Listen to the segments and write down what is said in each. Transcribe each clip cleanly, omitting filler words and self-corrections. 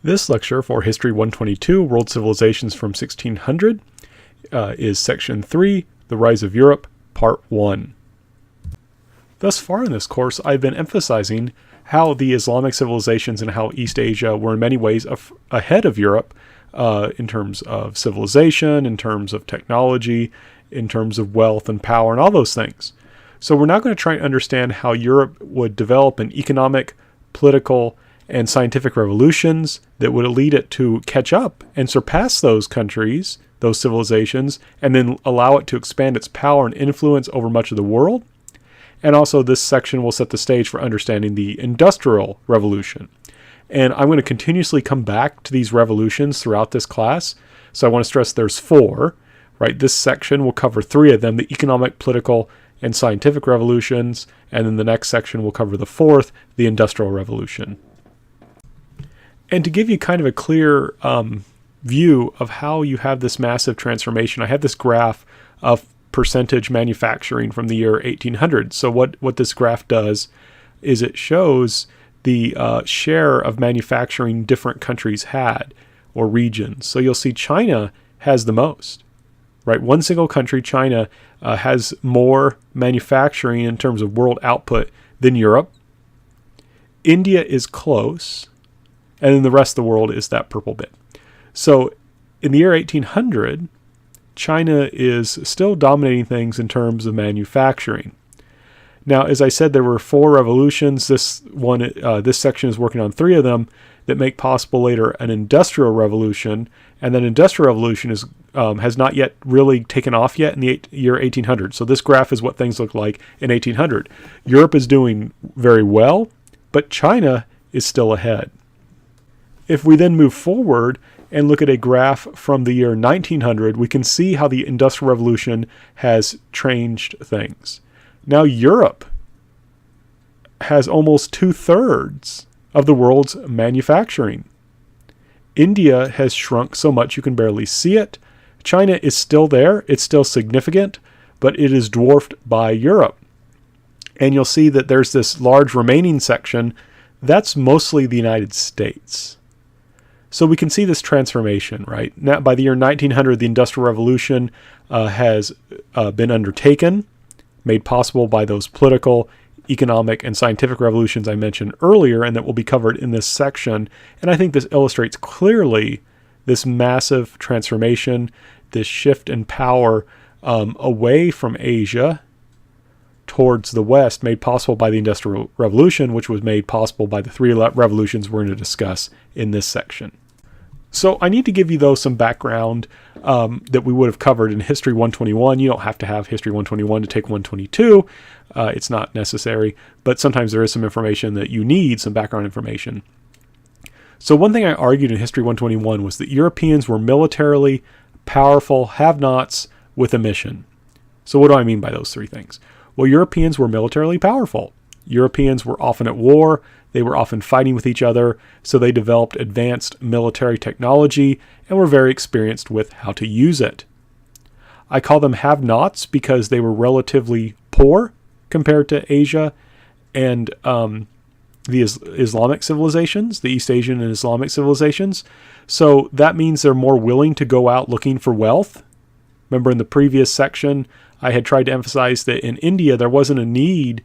This lecture for History 122, World Civilizations from 1600, is Section 3, The Rise of Europe, Part 1. Thus far in this course, I've been emphasizing how the Islamic civilizations and how East Asia were in many ways ahead of Europe in terms of civilization, in terms of technology, in terms of wealth and power and all those things. So we're now going to try and understand how Europe would develop an economic, political, and scientific revolutions that would lead it to catch up and surpass those countries, those civilizations, and then allow it to expand its power and influence over much of the world. And also this section will set the stage for understanding the Industrial Revolution. And I'm going to continuously come back to these revolutions throughout this class. So I want to stress there's 4, right? This section will cover 3 of them, the economic, political, and scientific revolutions. And then the next section will cover the 4th, the Industrial Revolution. And to give you kind of a clear view of how you have this massive transformation, I have this graph of percentage manufacturing from the year 1800. So what this graph does is it shows the share of manufacturing different countries had or regions. So you'll see China has the most, right? One single country, China, has more manufacturing in terms of world output than Europe. India is close, and then the rest of the world is that purple bit. So in the year 1800, China is still dominating things in terms of manufacturing. Now, as I said, there were 4 revolutions. This section is working on 3 of them that make possible later an industrial revolution. And that industrial revolution has not yet really taken off yet in the year 1800. So this graph is what things look like in 1800. Europe is doing very well, but China is still ahead. If we then move forward and look at a graph from the year 1900, we can see how the Industrial Revolution has changed things. Now Europe has almost 2/3 of the world's manufacturing. India has shrunk so much you can barely see it. China is still there. It's still significant, but it is dwarfed by Europe. And you'll see that there's this large remaining section. That's mostly the United States. So we can see this transformation, right? Now, by the year 1900, the Industrial Revolution has been undertaken, made possible by those political, economic, and scientific revolutions I mentioned earlier, and that will be covered in this section. And I think this illustrates clearly this massive transformation, this shift in power away from Asia towards the West, made possible by the Industrial Revolution, which was made possible by the 3 revolutions we're going to discuss in this section. So I need to give you, though, some background that we would have covered in History 121. You don't have to have History 121 to take 122. It's not necessary, but sometimes there is some information that you need, some background information. So one thing I argued in History 121 was that Europeans were militarily powerful have-nots with a mission. So what do I mean by those 3 things? Well, Europeans were militarily powerful. Europeans were often at war. They were often fighting with each other, so they developed advanced military technology and were very experienced with how to use it. I call them have-nots because they were relatively poor compared to Asia and the Islamic civilizations, the East Asian and Islamic civilizations. So that means they're more willing to go out looking for wealth. Remember in the previous section, I had tried to emphasize that in India, there wasn't a need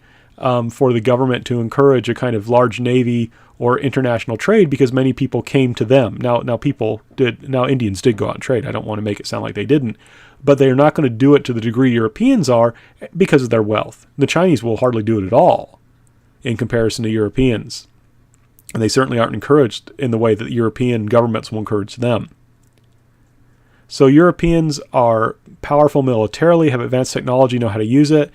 for the government to encourage a kind of large navy or international trade because many people came to them. Now Indians did go out and trade. I don't want to make it sound like they didn't, but they're not going to do it to the degree Europeans are because of their wealth. The Chinese will hardly do it at all in comparison to Europeans. And they certainly aren't encouraged in the way that European governments will encourage them. So Europeans are powerful militarily, have advanced technology, know how to use it.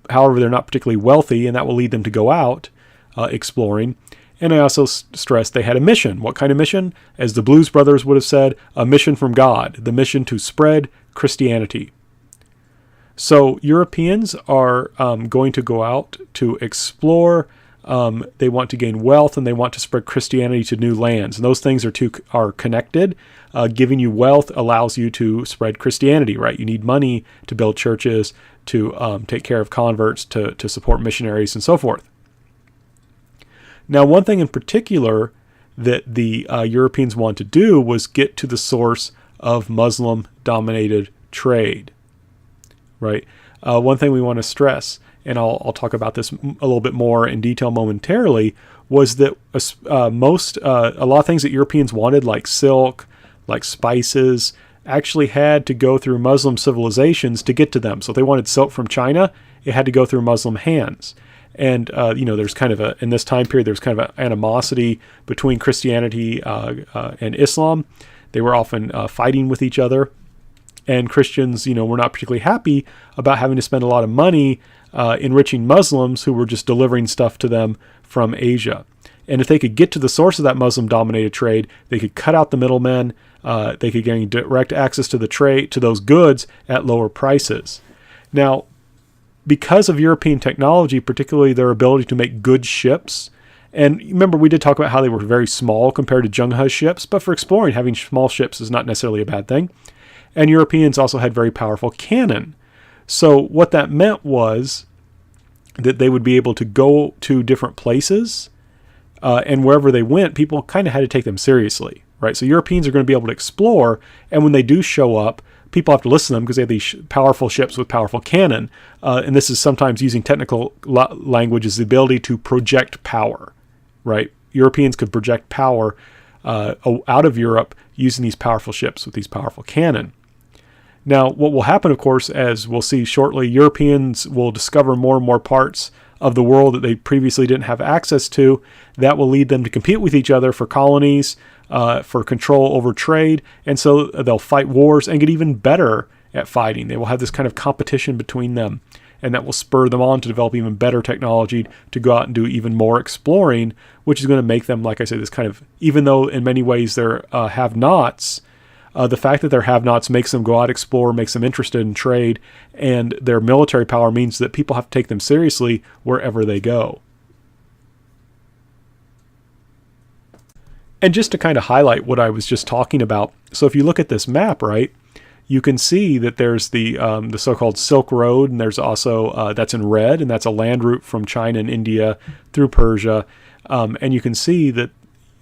However, they're not particularly wealthy, and that will lead them to go out exploring. And I also stressed they had a mission. What kind of mission? As the Blues Brothers would have said, a mission from God, the mission to spread Christianity. So Europeans are going to go out to explore. They want to gain wealth, and they want to spread Christianity to new lands. And those things are connected. Giving you wealth allows you to spread Christianity, right? You need money to build churches, to take care of converts, to support missionaries, and so forth. Now, one thing in particular that the Europeans wanted to do was get to the source of Muslim-dominated trade, right? One thing we want to stress, and I'll talk about this a little bit more in detail momentarily, was that a lot of things that Europeans wanted, like silk, like spices, actually had to go through Muslim civilizations to get to them. So if they wanted silk from China, it had to go through Muslim hands. And, there's kind of in this time period, there's kind of an animosity between Christianity and Islam. They were often fighting with each other. And Christians, were not particularly happy about having to spend a lot of money enriching Muslims who were just delivering stuff to them from Asia. And if they could get to the source of that Muslim-dominated trade, they could cut out the middlemen. They could gain direct access to the trade, to those goods at lower prices. Now, because of European technology, particularly their ability to make good ships, and remember we did talk about how they were very small compared to Zheng He's ships, but for exploring, having small ships is not necessarily a bad thing. And Europeans also had very powerful cannon. So what that meant was that they would be able to go to different places, and wherever they went, people kind of had to take them seriously, right? So Europeans are going to be able to explore, and when they do show up, people have to listen to them because they have these powerful ships with powerful cannon. And this is sometimes using technical language as the ability to project power, right? Europeans could project power out of Europe using these powerful ships with these powerful cannon. Now, what will happen, of course, as we'll see shortly, Europeans will discover more and more parts of the world that they previously didn't have access to. That will lead them to compete with each other for colonies, for control over trade, and so they'll fight wars and get even better at fighting. They will have this kind of competition between them, and that will spur them on to develop even better technology to go out and do even more exploring, which is going to make them, like I said, this kind of, even though in many ways they're have-nots, the fact that they're have-nots makes them go out, explore, makes them interested in trade, and their military power means that people have to take them seriously wherever they go. And just to kind of highlight what I was just talking about, so if you look at this map, right, you can see that there's the so-called Silk Road, and there's also, that's in red, and that's a land route from China and India through Persia. And you can see that,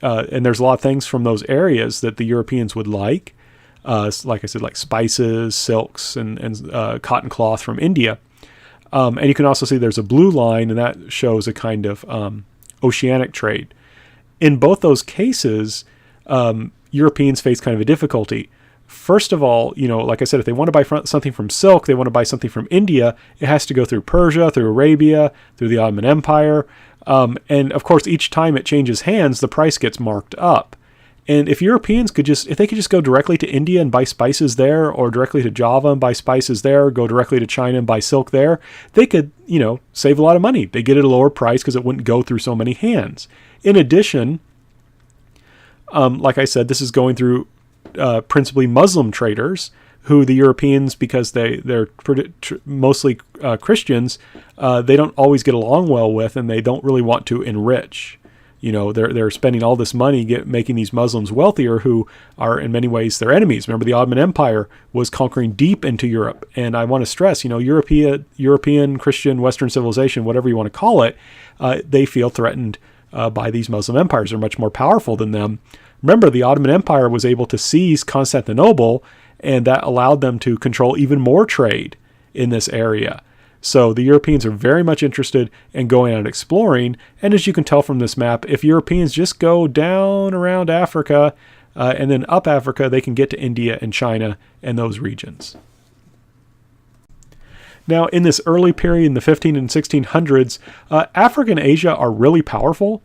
and there's a lot of things from those areas that the Europeans would like I said, like spices, silks, and cotton cloth from India. And you can also see there's a blue line, and that shows a kind of oceanic trade. In both those cases, Europeans face kind of a difficulty. First of all, like I said, if they want to buy something from silk, they want to buy something from India, it has to go through Persia, through Arabia, through the Ottoman Empire. And of course, each time it changes hands, the price gets marked up. And if Europeans could just go directly to India and buy spices there, or directly to Java and buy spices there, go directly to China and buy silk there, they could, save a lot of money. They get it at a lower price because it wouldn't go through so many hands. In addition, like I said, this is going through principally Muslim traders, who the Europeans, because they're mostly Christians, they don't always get along well with, and they don't really want to enrich. They're spending all this money making these Muslims wealthier, who are in many ways their enemies. Remember, the Ottoman Empire was conquering deep into Europe, and I want to stress, European Christian Western civilization, whatever you want to call it, they feel threatened by these Muslim empires. They're much more powerful than them. Remember, the Ottoman Empire was able to seize Constantinople, and that allowed them to control even more trade in this area. So the Europeans are very much interested in going out exploring. And as you can tell from this map, if Europeans just go down around Africa and then up Africa, they can get to India and China and those regions. Now, in this early period in the 15 and 1600s, Africa and Asia are really powerful.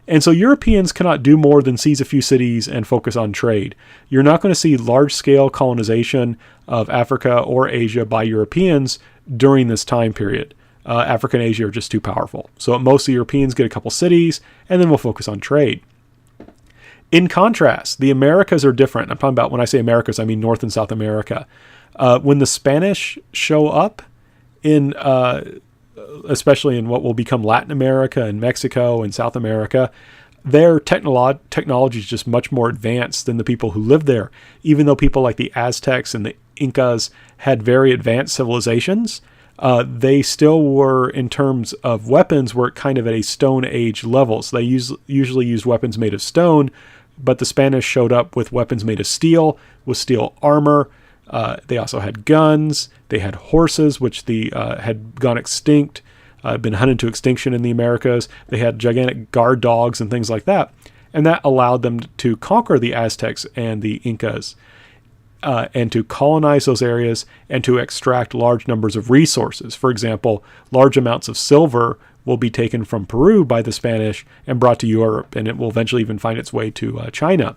And so Europeans cannot do more than seize a few cities and focus on trade. You're not going to see large-scale colonization of Africa or Asia by Europeans during this time period. Africa and Asia are just too powerful. So at most, the Europeans get a couple cities, and then we'll focus on trade. In contrast, the Americas are different. I'm talking about, when I say Americas, I mean North and South America. When the Spanish show up in especially in what will become Latin America and Mexico and South America, their technology is just much more advanced than the people who lived there. Even though people like the Aztecs and the Incas had very advanced civilizations, they still were, in terms of weapons, were kind of at a Stone Age level. So they usually used weapons made of stone, but the Spanish showed up with weapons made of steel, with steel armor. They also had guns. They had horses, which had gone extinct, been hunted to extinction in the Americas. They had gigantic guard dogs and things like that. And that allowed them to conquer the Aztecs and the Incas, and to colonize those areas and to extract large numbers of resources. For example, large amounts of silver will be taken from Peru by the Spanish and brought to Europe, and it will eventually even find its way to China.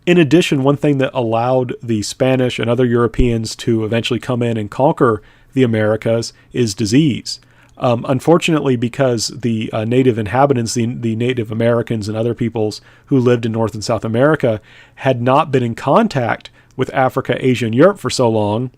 In addition, one thing that allowed the Spanish and other Europeans to eventually come in and conquer the Americas is disease. Unfortunately, because the native inhabitants, the Native Americans and other peoples who lived in North and South America had not been in contact with Africa, Asia, and Europe for so long,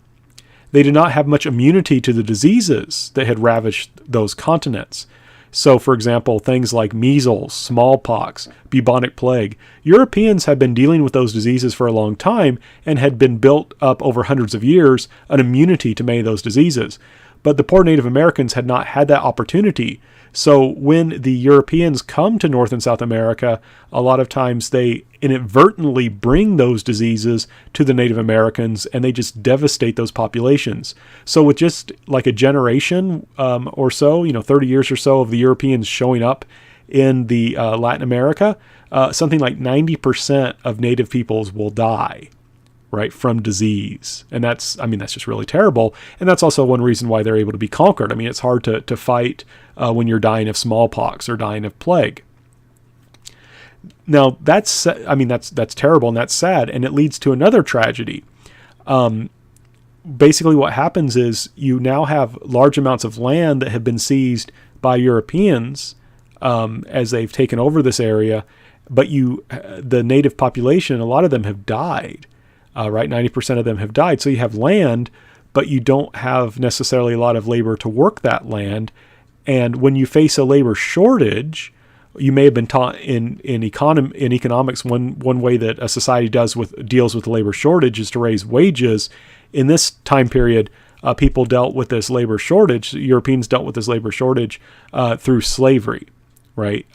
they did not have much immunity to the diseases that had ravaged those continents. So, for example, things like measles, smallpox, bubonic plague. Europeans had been dealing with those diseases for a long time and had been built up over hundreds of years an immunity to many of those diseases. But the poor Native Americans had not had that opportunity. So when the Europeans come to North and South America, a lot of times they inadvertently bring those diseases to the Native Americans, and they just devastate those populations. So with just like a generation or so, 30 years or so of the Europeans showing up in the Latin America, something like 90% of Native peoples will die, right, from disease. And that's just really terrible. And that's also one reason why they're able to be conquered. It's hard to fight when you're dying of smallpox or dying of plague. Now, that's terrible and that's sad, and it leads to another tragedy. Basically what happens is you now have large amounts of land that have been seized by Europeans as they've taken over this area, but the native population, a lot of them have died. Right, 90% of them have died. So you have land, but you don't have necessarily a lot of labor to work that land. And when you face a labor shortage, you may have been taught in economics one way that a society deals with labor shortage is to raise wages. In this time period, people dealt with this labor shortage. Europeans dealt with this labor shortage through slavery. Right,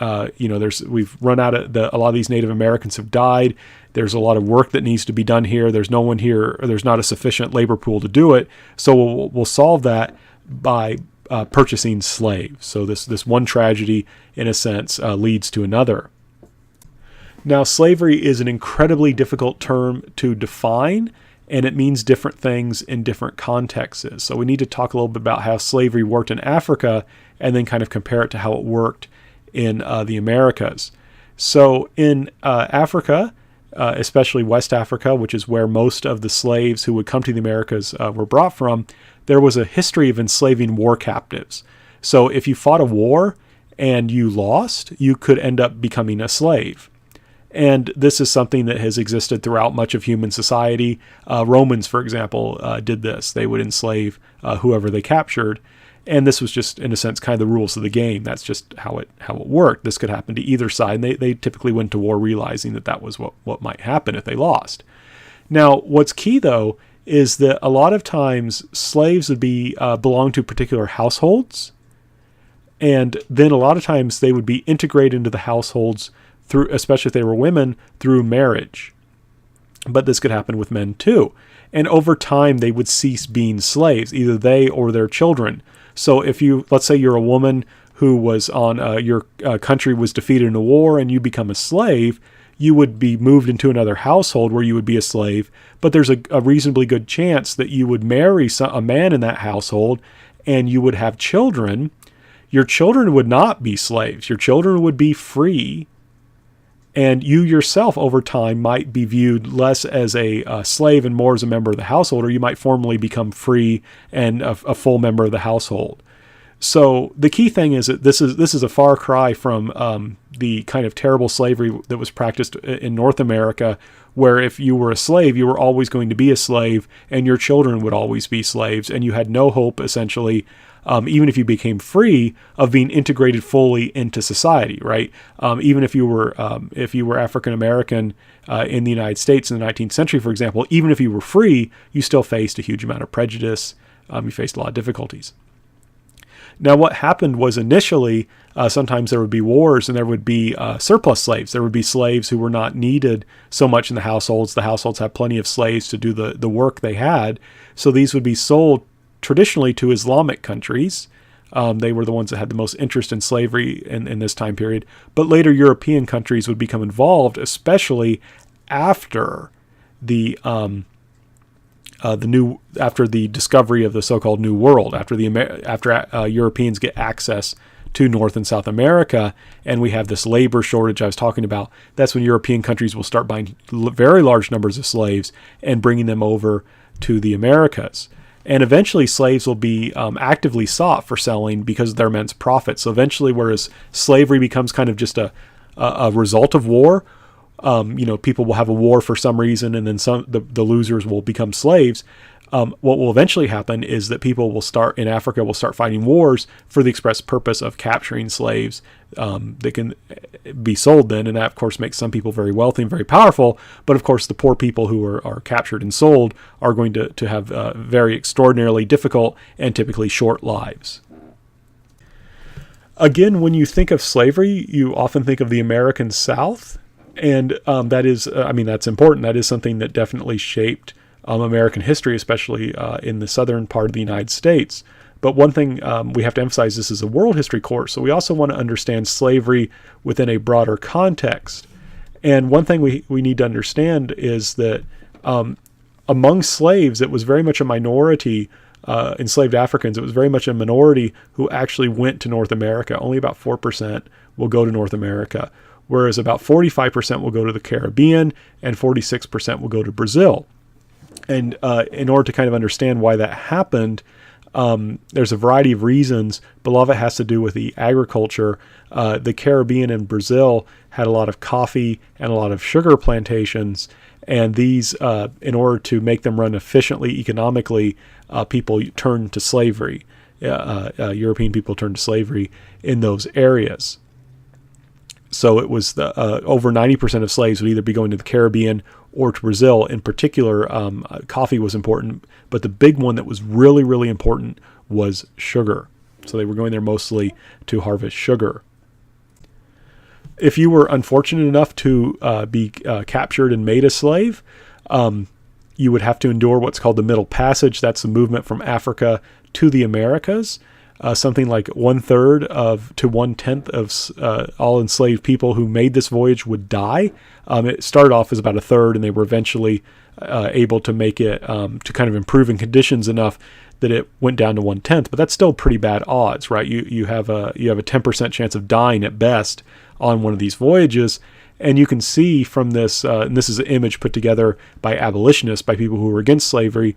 we've run out of a lot of these Native Americans have died. There's a lot of work that needs to be done here. There's no one here. There's not a sufficient labor pool to do it. So we'll solve that by purchasing slaves. So this one tragedy, in a sense, leads to another. Now, slavery is an incredibly difficult term to define, and it means different things in different contexts. So we need to talk a little bit about how slavery worked in Africa, and then kind of compare it to how it worked in the Americas. So in Africa, especially West Africa, which is where most of the slaves who would come to the Americas were brought from, there was a history of enslaving war captives. So if you fought a war and you lost, you could end up becoming a slave. And this is something that has existed throughout much of human society. Romans, for example, did this. They would enslave whoever they captured. And this was just, in a sense, kind of the rules of the game. That's just how it worked. This could happen to either side. And they typically went to war realizing that was what might happen if they lost. Now, what's key, though, is that a lot of times slaves would belong to particular households. And then a lot of times they would be integrated into the households through, especially if they were women, through marriage. But this could happen with men too. And over time, they would cease being slaves, either they or their children. So if let's say you're a woman who was on your country was defeated in a war and you become a slave, you would be moved into another household where you would be a slave. But there's a reasonably good chance that you would marry a man in that household and you would have children. Your children would not be slaves. Your children would be free. And you yourself, over time, might be viewed less as a slave and more as a member of the household, or you might formally become free and a full member of the household. So the key thing is that this is a far cry from the kind of terrible slavery that was practiced in North America, where if you were a slave, you were always going to be a slave, and your children would always be slaves, and you had no hope, essentially, even if you became free, of being integrated fully into society, right? Even if you were African American in the United States in the 19th century, for example, even if you were free, you still faced a huge amount of prejudice You faced a lot of difficulties. Now, what happened was initially, sometimes there would be wars and there would be surplus slaves. There would be slaves who were not needed so much in the households. The households had plenty of slaves to do the work they had. So these would be sold traditionally to Islamic countries. They were the ones that had the most interest in slavery in this time period. But later European countries would become involved, especially after after the discovery of the so-called New World, after Europeans get access to North and South America, and we have this labor shortage I was talking about. That's when European countries will start buying very large numbers of slaves and bringing them over to the Americas. And eventually slaves will be actively sought for selling because of their immense profits. So eventually, whereas slavery becomes kind of just a result of war, people will have a war for some reason, and then the losers will become slaves. What will eventually happen is that people in Africa will start fighting wars for the express purpose of capturing slaves that can be sold then. And that, of course, makes some people very wealthy and very powerful. But, of course, the poor people who are captured and sold are going to have very extraordinarily difficult and typically short lives. Again, when you think of slavery, you often think of the American South. And that's important. That is something that definitely shaped American history, especially in the southern part of the United States. But one thing we have to emphasize, this is a world history course, so we also want to understand slavery within a broader context. And one thing we need to understand is that among slaves, it was very much a minority, enslaved Africans, it was very much a minority who actually went to North America. Only about 4% will go to North America, whereas about 45% will go to the Caribbean and 46% will go to Brazil. And in order to kind of understand why that happened, there's a variety of reasons, but a lot of it has to do with the agriculture. The Caribbean and Brazil had a lot of coffee and a lot of sugar plantations, and these, in order to make them run efficiently economically, people turned to slavery. European people turned to slavery in those areas. So it was over 90% of slaves would either be going to the Caribbean or to Brazil. In particular, coffee was important, but the big one that was really, really important was sugar. So they were going there mostly to harvest sugar. If you were unfortunate enough to be captured and made a slave, you would have to endure what's called the Middle Passage. That's the movement from Africa to the Americas. Something like 1/3 to 1/10 of all enslaved people who made this voyage would die. It started off as about 1/3, and they were eventually able to make it to kind of improve in conditions enough that it went down to 1/10. But that's still pretty bad odds, right? You have a 10% chance of dying at best on one of these voyages. And you can see from this, and this is an image put together by abolitionists, by people who were against slavery.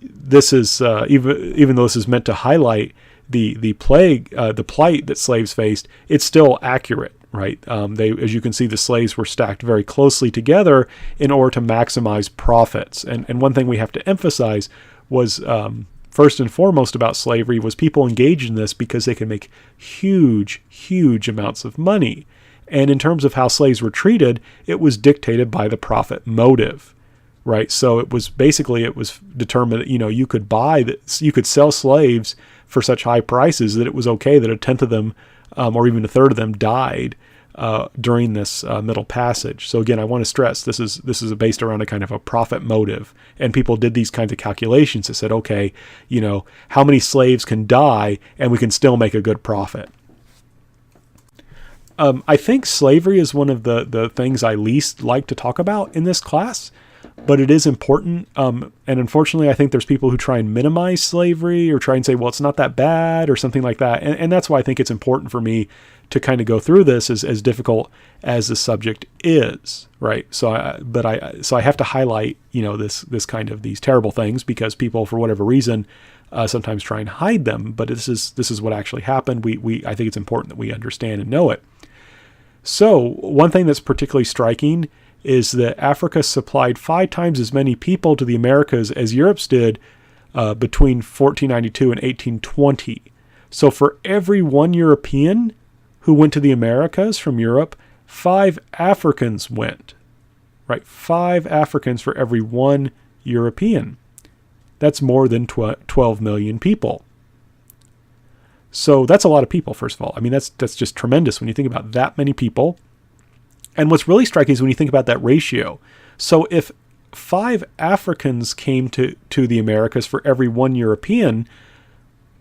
This is even though this is meant to highlight the plight that slaves faced, it's still accurate, right? As you can see, the slaves were stacked very closely together in order to maximize profits. And one thing we have to emphasize was first and foremost about slavery was people engaged in this because they can make huge, huge amounts of money. And in terms of how slaves were treated, it was dictated by the profit motive. Right, so it was determined that you could sell slaves for such high prices that it was okay that 1/10 of them, or even 1/3 of them, died during this Middle Passage. So again, I want to stress this is based around a kind of a profit motive, and people did these kinds of calculations that said, okay, how many slaves can die and we can still make a good profit. I think slavery is one of the things I least like to talk about in this class. But it is important, and unfortunately I think there's people who try and minimize slavery or try and say, well, it's not that bad or something like that, and that's why I think it's important for me to kind of go through this as difficult as the subject is, right? So I have to highlight, this kind of these terrible things because people, for whatever reason, sometimes try and hide them, but this is what actually happened. I think it's important that we understand and know it. So one thing that's particularly striking is that Africa supplied 5 times as many people to the Americas as Europe's did between 1492 and 1820. So for every one European who went to the Americas from Europe, 5 Africans went. Right? 5 Africans for every one European. That's more than 12 million people. So that's a lot of people, first of all. I mean, that's just tremendous when you think about that many people. And what's really striking is when you think about that ratio. So if 5 Africans came to the Americas for every 1 European,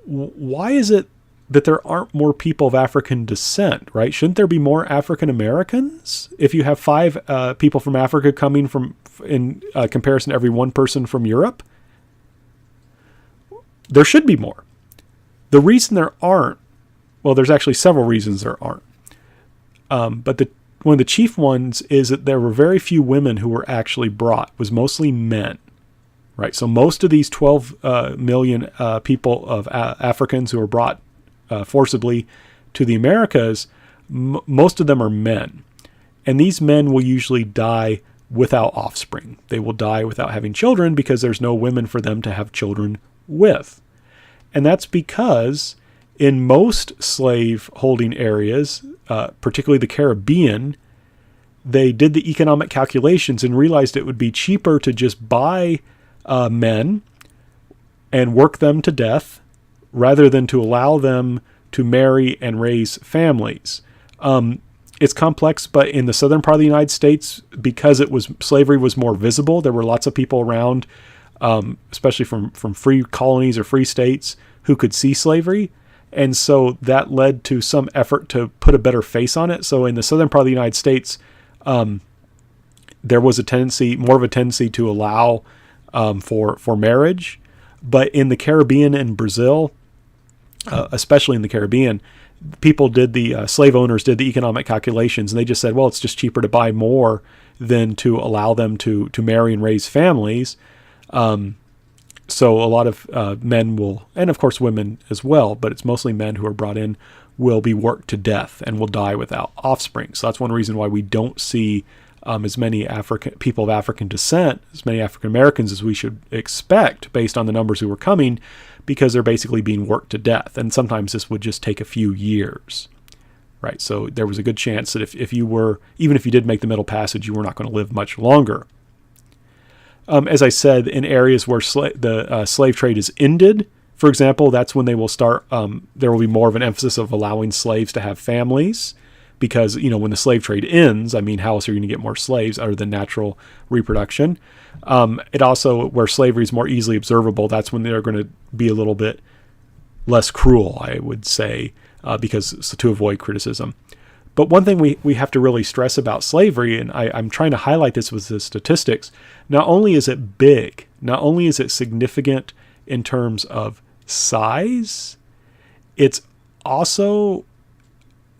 why is it that there aren't more people of African descent, right? Shouldn't there be more African Americans if you have 5 people from Africa coming from in comparison to every 1 person from Europe? There should be more. The reason there aren't, well, there's actually several reasons there aren't. But one of the chief ones is that there were very few women who were actually brought. It was mostly men, right? So most of these 12 million people of Africans who were brought forcibly to the Americas, most of them are men. And these men will usually die without offspring. They will die without having children because there's no women for them to have children with. And that's because in most slave holding areas, particularly the Caribbean, they did the economic calculations and realized it would be cheaper to just buy men and work them to death rather than to allow them to marry and raise families. It's complex, but in the southern part of the United States, because slavery was more visible, there were lots of people around, especially from free colonies or free states, who could see slavery. And so that led to some effort to put a better face on it. So in the southern part of the United States, there was more of a tendency to allow for marriage. But in the Caribbean and Brazil, especially in the Caribbean, slave owners did the economic calculations, and they just said, well, it's just cheaper to buy more than to allow them to marry and raise families. So a lot of men will, and of course women as well, but it's mostly men who are brought in, will be worked to death and will die without offspring. So that's one reason why we don't see as many people of African descent, as many African Americans as we should expect based on the numbers who were coming, because they're basically being worked to death. And sometimes this would just take a few years, right? So there was a good chance that even if you did make the Middle Passage, you were not going to live much longer. As I said, in areas where the slave trade is ended, for example, that's when they will start, there will be more of an emphasis of allowing slaves to have families, because, when the slave trade ends, I mean, how else are you going to get more slaves other than natural reproduction? It also, where slavery is more easily observable, that's when they're going to be a little bit less cruel, I would say, because to avoid criticism. But one thing we have to really stress about slavery, and I'm trying to highlight this with the statistics, not only is it big, not only is it significant in terms of size, it's also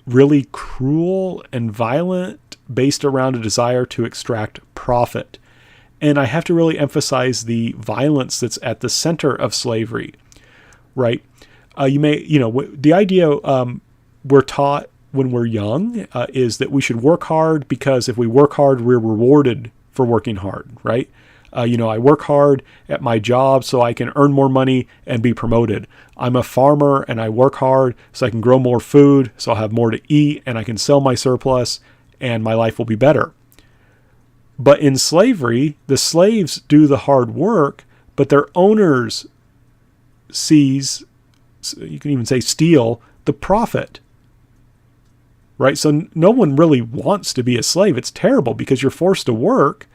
really cruel and violent based around a desire to extract profit. And I have to really emphasize the violence that's at the center of slavery, right? The idea we're taught when we're young is that we should work hard because if we work hard, we're rewarded for working hard, right? I work hard at my job so I can earn more money and be promoted. I'm a farmer and I work hard so I can grow more food, so I'll have more to eat and I can sell my surplus and my life will be better. But in slavery, the slaves do the hard work, but their owners you can even say steal the profit. Right? So no one really wants to be a slave. It's terrible because you're forced to work,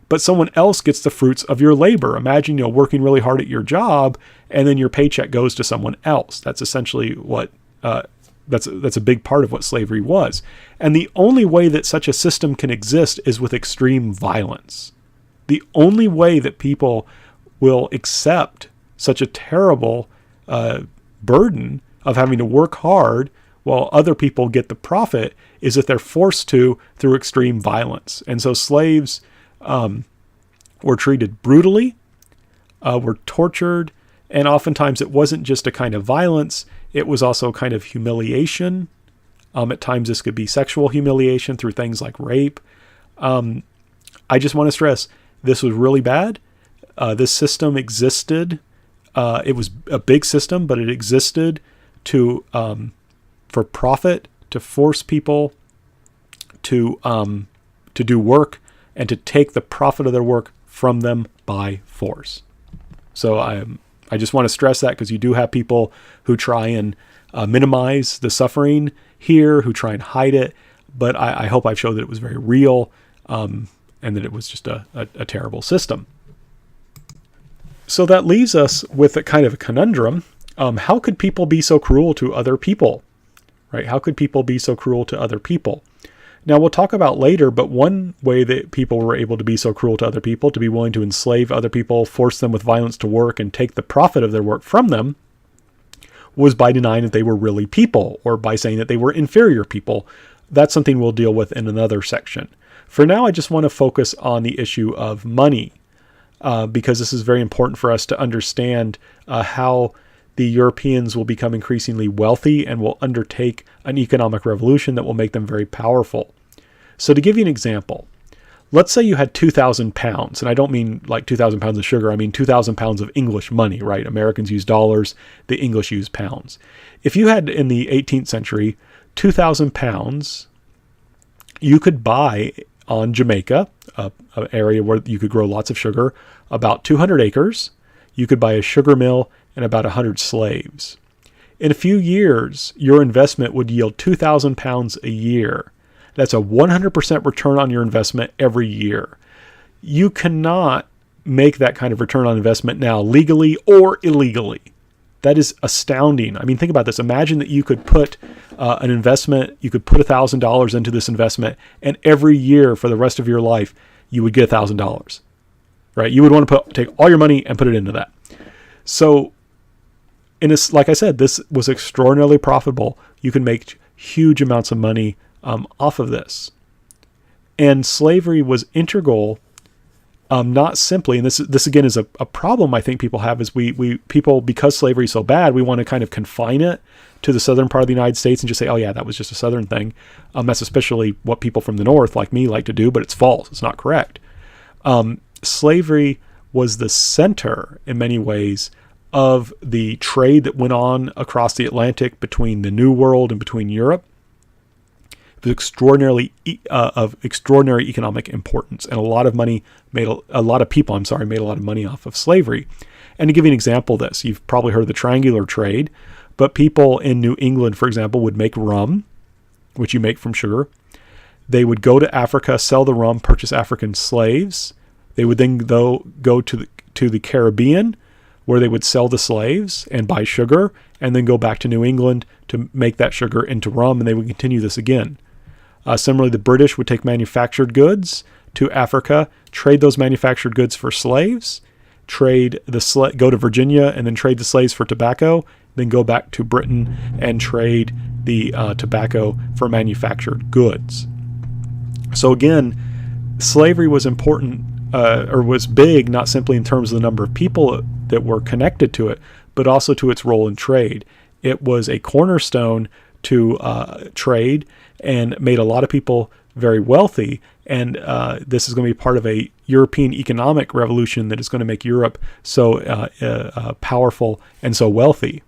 but someone else gets the fruits of your labor. Imagine, working really hard at your job and then your paycheck goes to someone else. That's essentially what, that's a big part of what slavery was. And the only way that such a system can exist is with extreme violence. The only way that people will accept such a terrible burden of having to work hard while other people get the profit is if they're forced to through extreme violence. And so slaves were treated brutally, were tortured, and oftentimes it wasn't just a kind of violence, it was also a kind of humiliation. At times this could be sexual humiliation through things like rape. I just want to stress, this was really bad. This system existed. It was a big system, but it existed for profit, to force people to do work and to take the profit of their work from them by force. So I just want to stress that, because you do have people who try and minimize the suffering here, who try and hide it. But I hope I've showed that it was very real, and that it was just a terrible system. So that leaves us with a kind of a conundrum. How could people be so cruel to other people? Right? How could people be so cruel to other people? Now, we'll talk about later, but one way that people were able to be so cruel to other people, to be willing to enslave other people, force them with violence to work, and take the profit of their work from them, was by denying that they were really people, or by saying that they were inferior people. That's something we'll deal with in another section. For now, I just want to focus on the issue of money, because this is very important for us to understand how the Europeans will become increasingly wealthy and will undertake an economic revolution that will make them very powerful. So to give you an example, let's say you had 2,000 pounds, and I don't mean like 2,000 pounds of sugar, I mean 2,000 pounds of English money, right? Americans use dollars, the English use pounds. If you had, in the 18th century, 2,000 pounds, you could buy on Jamaica, an area where you could grow lots of sugar, about 200 acres. You could buy a sugar mill and about 100 slaves. In a few years, your investment would yield 2,000 pounds a year. That's a 100% return on your investment every year. You cannot make that kind of return on investment now, legally or illegally. That is astounding. I mean, think about this. Imagine that you could put an investment, you could put $1,000 into this investment, and every year for the rest of your life, you would get $1,000, right? You would want to take all your money and put it into that. So, like I said, this was extraordinarily profitable. You can make huge amounts of money off of this. And slavery was integral, not simply, and this again is a problem I think people have, is people, because slavery is so bad, we want to kind of confine it to the southern part of the United States and just say, oh yeah, that was just a southern thing. That's especially what people from the north like me like to do, but it's false. It's not correct. Slavery was the center in many ways of the trade that went on across the Atlantic between the New World and between Europe. It was of extraordinary economic importance, and a lot of people made a lot of money off of slavery. And to give you an example of this, you've probably heard of the triangular trade, but people in New England, for example, would make rum, which you make from sugar. They would go to Africa, sell the rum, purchase African slaves. They would then go to the Caribbean, where they would sell the slaves and buy sugar, and then go back to New England to make that sugar into rum, and they would continue this again. Similarly, the British would take manufactured goods to Africa, trade those manufactured goods for slaves, go to Virginia and then trade the slaves for tobacco, then go back to Britain and trade the tobacco for manufactured goods. So again, slavery was important, or was big, not simply in terms of the number of people that were connected to it, but also to its role in trade. It was a cornerstone to trade and made a lot of people very wealthy. And this is going to be part of a European economic revolution that is going to make Europe so powerful and so wealthy.